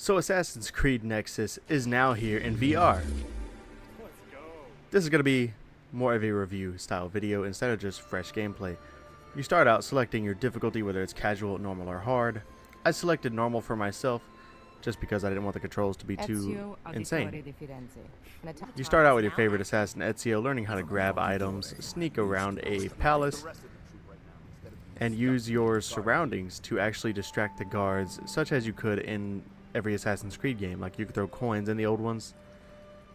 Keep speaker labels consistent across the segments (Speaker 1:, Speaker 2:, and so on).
Speaker 1: So Assassin's Creed Nexus is now here in VR. This is going to be more of a review style video instead of just fresh gameplay. You start out selecting your difficulty, whether it's casual, normal, or hard. I selected normal for myself just because I didn't want the controls to be too insane. You start out with your favorite assassin Ezio, learning how to grab items, sneak around a palace, and use your surroundings to actually distract the guards, such as you could in every Assassin's Creed game. Like you could throw coins in the old ones.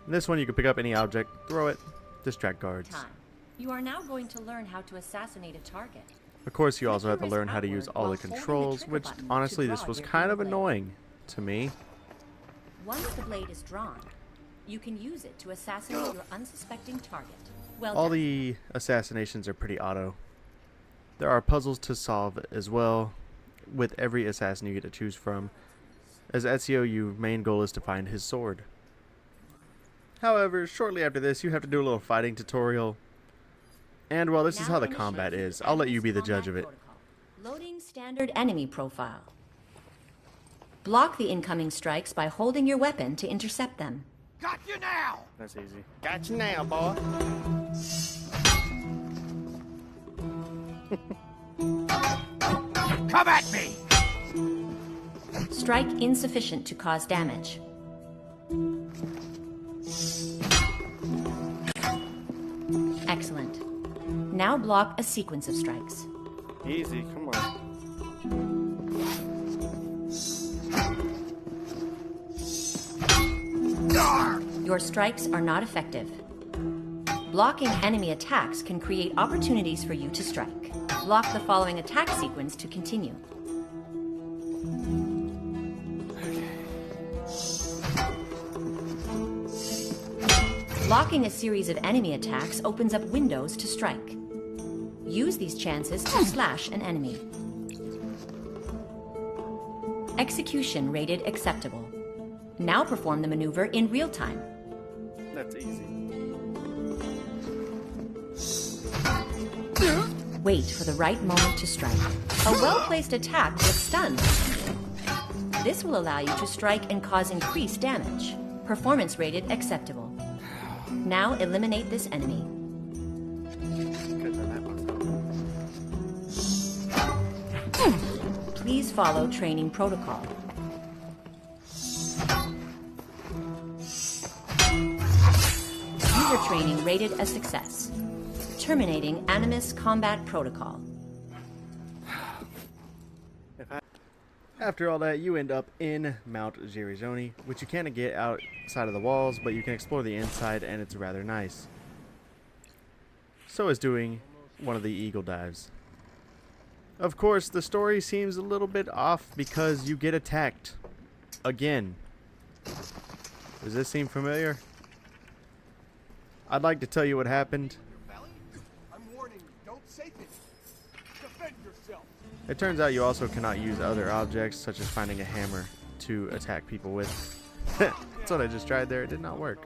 Speaker 1: In this one you could pick up any object, throw it, distract guards.
Speaker 2: You are now going to learn how to assassinate a target.
Speaker 1: Of course you also have to learn how to use all the controls, which honestly this was kind of annoying to me.
Speaker 2: Once the blade is drawn, you can use it to assassinate your unsuspecting target. Well
Speaker 1: All
Speaker 2: done.
Speaker 1: the assassinations are pretty auto. There are puzzles to solve as well, with every assassin you get to choose from. As Ezio, your main goal is to find his sword. However, shortly after this, you have to do a little fighting tutorial. And well, this is how the combat is. I'll let you be the judge of it.
Speaker 2: Loading standard enemy profile. Block the incoming strikes by holding your weapon to intercept them.
Speaker 3: Got you now!
Speaker 1: That's easy. Got you now, boy.
Speaker 3: Come at me!
Speaker 2: Strike insufficient to cause damage. Excellent. Now block a sequence of strikes.
Speaker 1: Easy, come on.
Speaker 2: Your strikes are not effective. Blocking enemy attacks can create opportunities for you to strike. Block the following attack sequence to continue. Blocking a series of enemy attacks opens up windows to strike. Use these chances to slash an enemy. Execution rated acceptable. Now perform the maneuver in real time.
Speaker 1: That's easy.
Speaker 2: Wait for the right moment to strike. A well-placed attack will stun. This will allow you to strike and cause increased damage. Performance rated acceptable. Now eliminate this enemy. Please follow training protocol. User training rated a success. Terminating Animus Combat Protocol.
Speaker 1: After all that, you end up in Mount Girizoni, which you can't get outside of the walls, but you can explore the inside, and it's rather nice. So is doing one of the eagle dives. Of course, the story seems a little bit off because you get attacked. Again. Does this seem familiar? I'd like to tell you what happened. It turns out you also cannot use other objects, such as finding a hammer, to attack people with. That's what I just tried there. It did not work.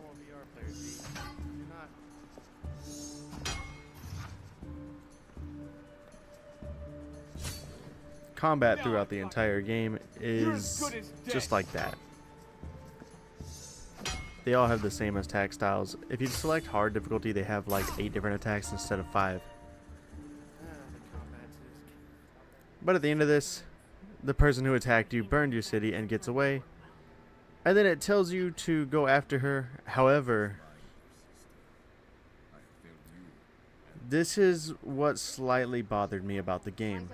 Speaker 1: Combat throughout the entire game is just like that. They all have the same attack styles. If you select hard difficulty, they have like 8 different attacks instead of 5. But at the end of this, the person who attacked you burned your city and gets away. And then it tells you to go after her. However, this is what slightly bothered me about the game.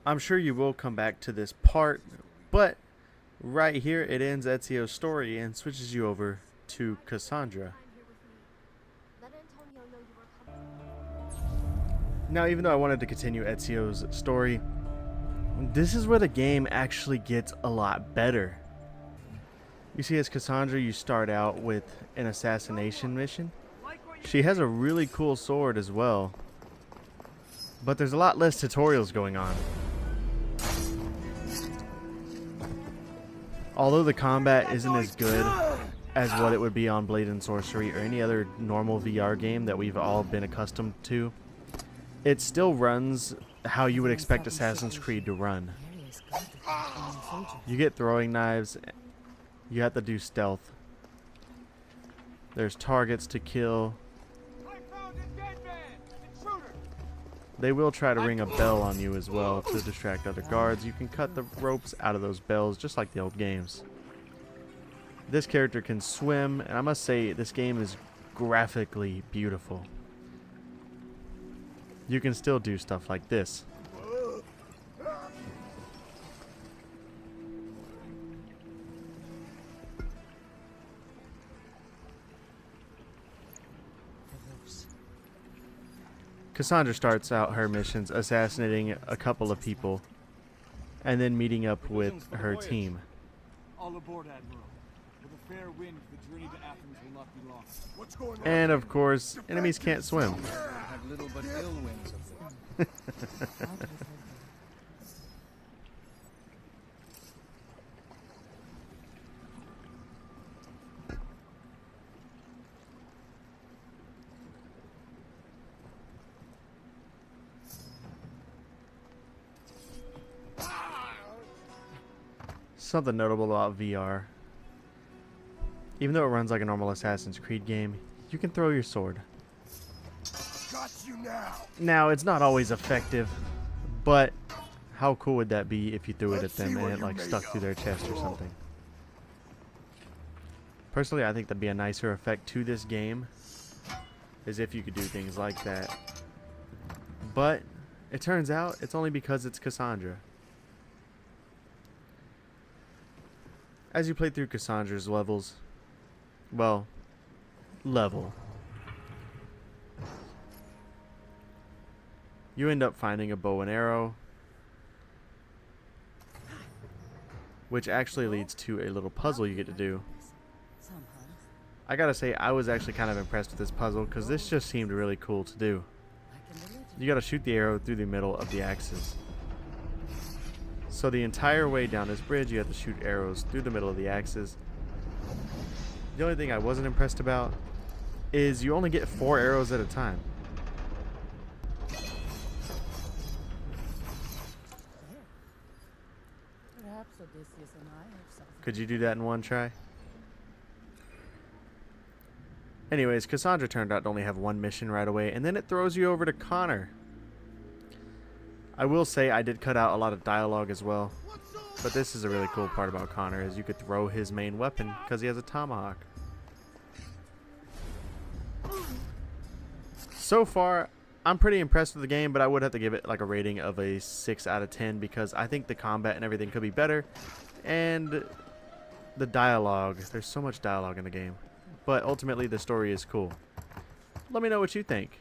Speaker 1: I'm sure you will come back to this part, but right here it ends Ezio's story and switches you over to Cassandra. Now, even though I wanted to continue Ezio's story, this is where the game actually gets a lot better. You see, as Cassandra, you start out with an assassination mission. She has a really cool sword as well, but there's a lot less tutorials going on. Although the combat isn't as good as what it would be on Blade and Sorcery or any other normal VR game that we've all been accustomed to, it still runs how you would expect Assassin's Creed to run. You get throwing knives. You have to do stealth. There's targets to kill. They will try to ring a bell on you as well to distract other guards. You can cut the ropes out of those bells just like the old games. This character can swim, and I must say this game is graphically beautiful. You can still do stuff like this. Cassandra starts out her missions assassinating a couple of people and then meeting up with her team.
Speaker 3: All aboard, Admiral. With a fair wind, the journey to Athens will not be long. What's going on?
Speaker 1: And of course, enemies can't swim.
Speaker 3: Have little but ill winds of them.
Speaker 1: Something notable about VR. Even though it runs like a normal Assassin's Creed game, you can throw your sword.
Speaker 4: Got you now.
Speaker 1: Now, it's not always effective, but how cool would that be if you threw it at them and it like stuck through their chest or something? Personally, I think that'd be a nicer effect to this game, is if you could do things like that. But it turns out it's only because it's Cassandra. As you play through Cassandra's levels, well, level, you end up finding a bow and arrow, which actually leads to a little puzzle you get to do. I gotta say, I was actually kind of impressed with this puzzle because this just seemed really cool to do. You gotta shoot the arrow through the middle of the axis. So the entire way down this bridge, you have to shoot arrows through the middle of the axis. The only thing I wasn't impressed about is you only get 4 arrows at a time. Could you do that in one try? Anyways, Cassandra turned out to only have one mission right away, and then it throws you over to Connor. I will say I did cut out a lot of dialogue as well, but this is a really cool part about Connor, is you could throw his main weapon because he has a tomahawk. So far, I'm pretty impressed with the game, but I would have to give it like a rating of a 6 out of 10 because I think the combat and everything could be better, and the dialogue, there's so much dialogue in the game, but ultimately the story is cool. Let me know what you think.